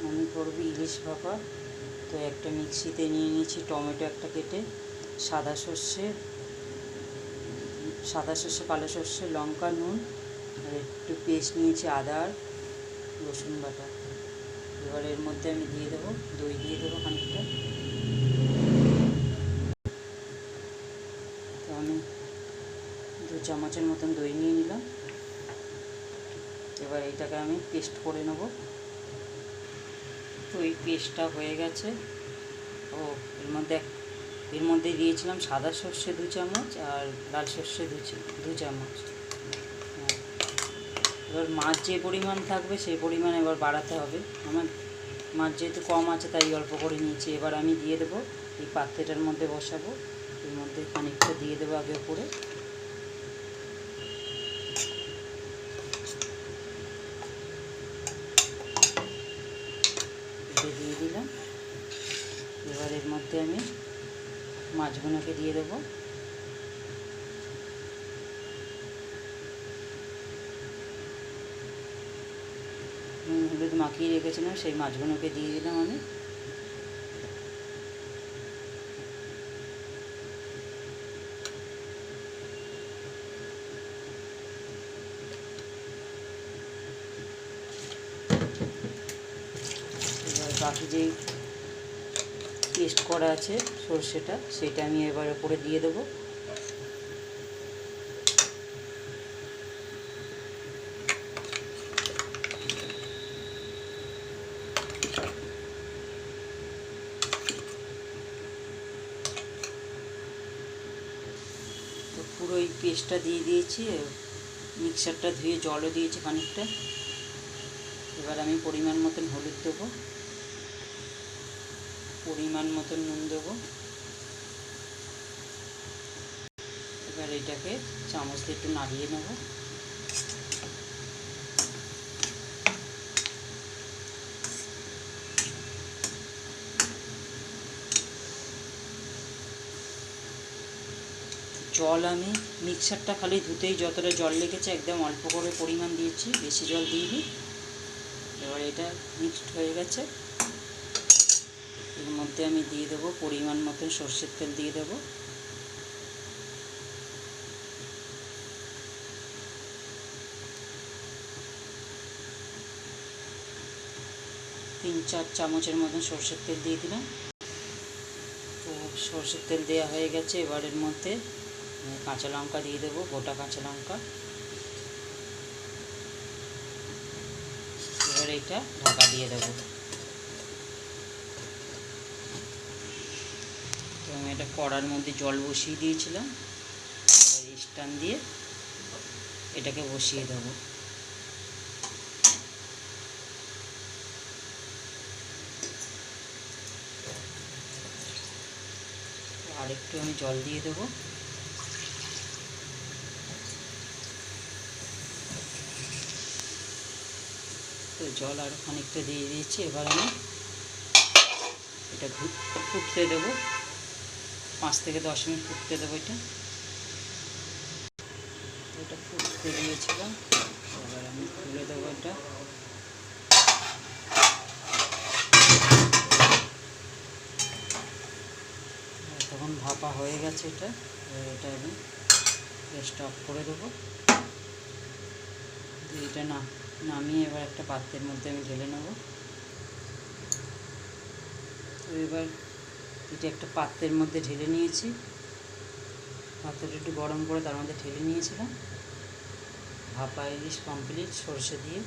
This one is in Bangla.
আমি করব ইলিশ ভাপা। তো একটা মিক্সিতে নিয়ে নিয়েছি টমেটো একটা কেটে, সাদা সর্ষে, কালো সর্ষে, লঙ্কা, নুন আর একটু পেস্ট নিয়েছি আদা আর রসুন বাটা। এবার এর মধ্যে আমি দিয়ে দেবো দই, দিয়ে দেবো খানিকটা। তো আমি 2 চামচের মতন দই নিয়ে নিলাম। এবার এইটাকে আমি পেস্ট করে নেব। তো এই পেস্টটা হয়ে গেছে। ও এর মধ্যে দিয়েছিলাম সাদা সর্ষে 2 চামচ আর লাল সর্ষে 2 চামচ। এবার মাছ যে পরিমাণ থাকবে সেই পরিমাণ এবার বাড়াতে হবে। আমার মাছ যেহেতু কম আছে তাই অল্প করে নিয়েছি। এবার আমি দিয়ে দেবো এই পাত্রটার মধ্যে বসাবো, এর মধ্যে খানিকটা দিয়ে দেবো আগে উপরে। এটা দিয়ে দিলাম। এবার এর মধ্যে আমি মাছগুলোকে দিয়ে দেবো। হলুদ মাখিয়ে রেখেছিলাম সেই মাছগুলোকে দিয়ে দিলাম আমি। এবার বাকি যেই পেস্ট করা আছে সর্ষেটা, সেটা আমি এবার উপরে দিয়ে দেবো। তো পুরো এই পেস্টটা দিয়ে দিয়েছি। মিক্সারটা ধুয়ে জলও দিয়েছি খানিকটা। এবার আমি পরিমাণ মতন হলুদ দেবো, পরিমাণ মতন নুন দেবো। এবার এটাকে চামচ দিয়ে একটু নাড়িয়ে নেব। জল আমি মিক্সারটা খালি ধুতেই যতটা জল লেগেছে একদম অল্প করে পরিমাণ দিয়েছি, বেশি জল দিইনি। এবার এটা মিক্সড হয়ে গেছে। এর মধ্যে আমি দিয়ে দেবো পরিমাণ মতন সর্ষের তেল দিয়ে দেবো। তিন চার চামচের মতন সর্ষের তেল দিয়ে দিলাম। তো সর্ষের তেল দেওয়া হয়ে গেছে। এবার এর মধ্যে কাঁচা লঙ্কা দিয়ে দেবো, গোটা কাঁচা লঙ্কা। এবার এইটা ঢাকা দিয়ে দেবো। তো আমি এটা কড়ার মধ্যে জল বসিয়ে দিয়েছিলাম। এবার স্ট্যান্ড দিয়ে এটাকে বসিয়ে দেবো। আর একটু আমি জল দিয়ে দেবো। তো জল আরও খানিকটা দিয়ে দিয়েছি। এবার আমি এটা ফুটতে দেবো, 5 থেকে 10 মিনিট ফুটতে দেবো। এটা ফুটতে দিয়েছিলাম। এবার আমি তুলে দেবো এটা। তখন ভাপা হয়ে গেছে এটা। এটা আমি গ্যাসটা অফ করে দেবো। এটা নামিয়ে এবার একটা পাত্রের মধ্যে আমি ঢেলে নেব। তো এবার এটা একটা পাত্রের মধ্যে ঢেলে নিয়েছি। পাত্রটা একটু গরম করে তার মধ্যে ঢেলে নিয়েছিলাম। ভাপা ইলিশ কমপ্লিট সরষে দিয়ে।